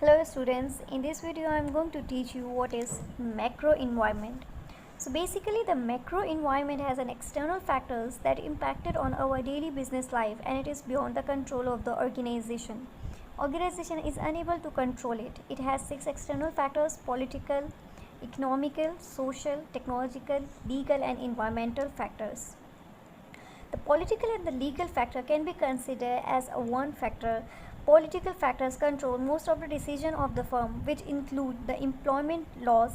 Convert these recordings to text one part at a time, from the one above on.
Hello students, in this video I am going to teach you what is macro environment. So basically the macro environment has an external factors that impacted on our daily business life and it is beyond the control of the organization. Organization is unable to control it. It has 6 external factors: political, economical, social, technological, legal and environmental factors. The political and the legal factor can be considered as a one factor. Political factors control most of the decision of the firm, which include the employment laws,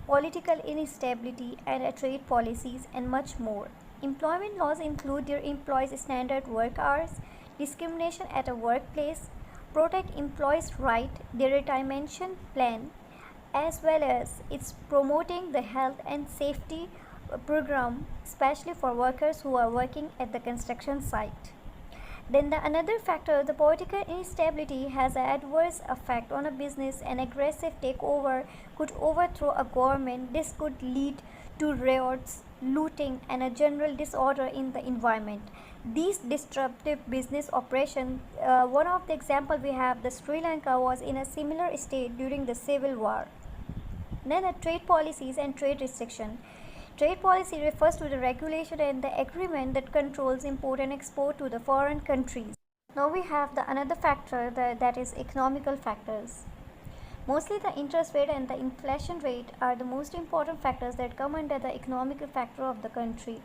political instability and trade policies and much more. Employment laws include their employees' standard work hours, discrimination at a workplace, protect employees' right, their retirement plan, as well as it's promoting the health and safety program, especially for workers who are working at the construction site. Then the another factor, the political instability has an adverse effect on a business. An aggressive takeover could overthrow a government. This could lead to riots, looting and a general disorder in the environment. These disruptive business operations, one of the example we have, the Sri Lanka was in a similar state during the civil war. Then the trade policies and trade restriction. Trade policy refers to the regulation and the agreement that controls import and export to the foreign countries. Now we have the another factor that is economical factors. Mostly the interest rate and the inflation rate are the most important factors that come under the economical factor of the country.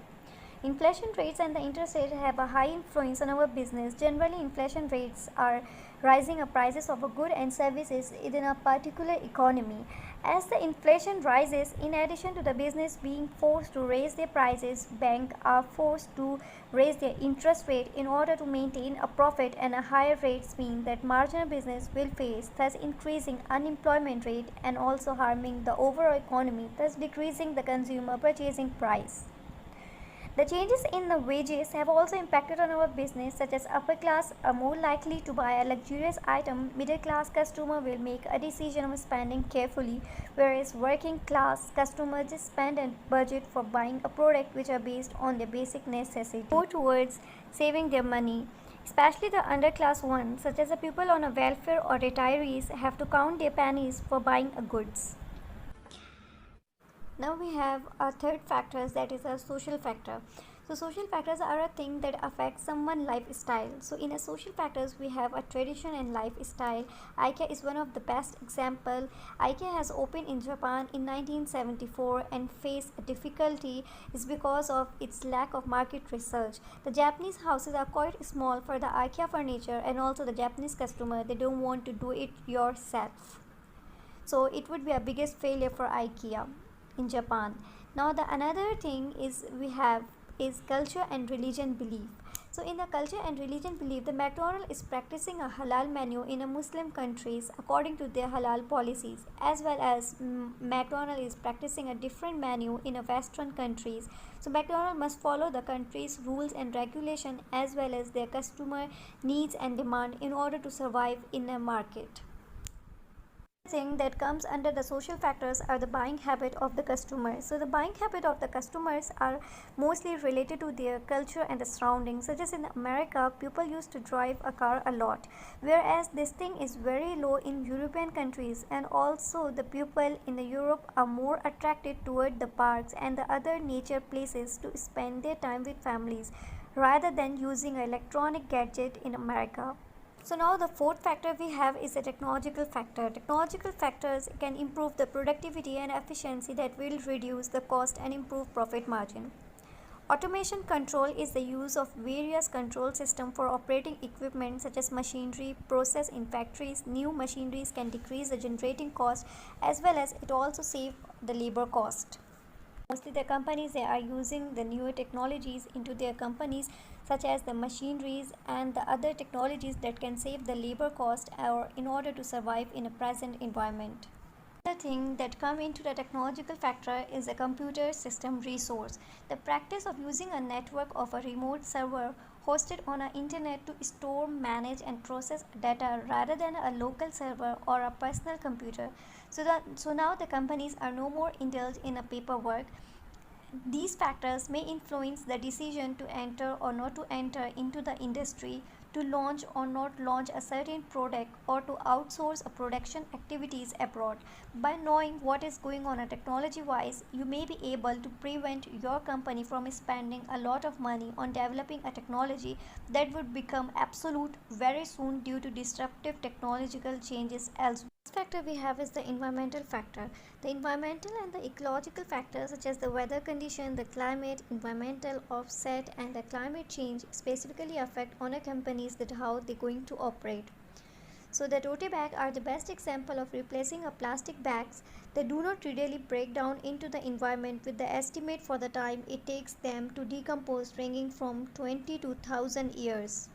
Inflation rates and the interest rate have a high influence on our business. Generally, inflation rates are rising the prices of a good and services in a particular economy. As the inflation rises, in addition to the business being forced to raise their prices, banks are forced to raise their interest rate in order to maintain a profit, and a higher rates mean that marginal business will face, thus increasing unemployment rate and also harming the overall economy, thus decreasing the consumer purchasing price. The changes in the wages have also impacted on our business, such as upper class are more likely to buy a luxurious item, middle class customer will make a decision of spending carefully, whereas working class customers just spend a budget for buying a product which are based on their basic necessity, go towards saving their money. Especially the underclass ones, such as the people on a welfare or retirees, have to count their pennies for buying a goods. Now we have a third factor, that is a social factor. So social factors are a thing that affect someone's lifestyle. So in a social factors we have a tradition and lifestyle. IKEA is one of the best example. IKEA has opened in Japan in 1974 and faced a difficulty is because of its lack of market research. The Japanese houses are quite small for the IKEA furniture, and also the Japanese customer, they don't want to do it yourself. So it would be a biggest failure for IKEA in Japan. Now the another thing is we have is culture and religion belief. So in the culture and religion belief, the McDonald's is practicing a halal menu in a Muslim countries according to their halal policies, as well as McDonald's is practicing a different menu in a Western countries. So McDonald's must follow the country's rules and regulation as well as their customer needs and demand in order to survive in a market. Thing that comes under the social factors are the buying habit of the customers. So the buying habit of the customers are mostly related to their culture and the surroundings. Such as in America, people used to drive a car a lot, whereas this thing is very low in European countries, and also the people in the Europe are more attracted toward the parks and the other nature places to spend their time with families rather than using an electronic gadget in America. So now the fourth factor we have is the technological factor. Technological factors can improve the productivity and efficiency that will reduce the cost and improve profit margin. Automation control is the use of various control systems for operating equipment such as machinery, process in factories. New machineries can decrease the generating cost as well as it also save the labor cost. Mostly the companies, they are using the newer technologies into their companies, such as the machineries and the other technologies that can save the labor cost or in order to survive in a present environment. The thing that come into the technological factor is a computer system resource. The practice of using a network of a remote server hosted on an internet to store, manage and process data rather than a local server or a personal computer. So now the companies are no more indulged in a paperwork. These factors may influence the decision to enter or not to enter into the industry to launch or not launch a certain product or to outsource a production activities abroad. By knowing what is going on technology wise, you may be able to prevent your company from spending a lot of money on developing a technology that would become obsolete very soon due to disruptive technological changes elsewhere. Next factor we have is the environmental factor. The environmental and the ecological factors such as the weather condition, the climate, environmental offset and the climate change specifically affect on a companies that how they're going to operate. So the tote bag are the best example of replacing a plastic bags that do not readily break down into the environment with the estimate for the time it takes them to decompose ranging from 20 to 1000 years.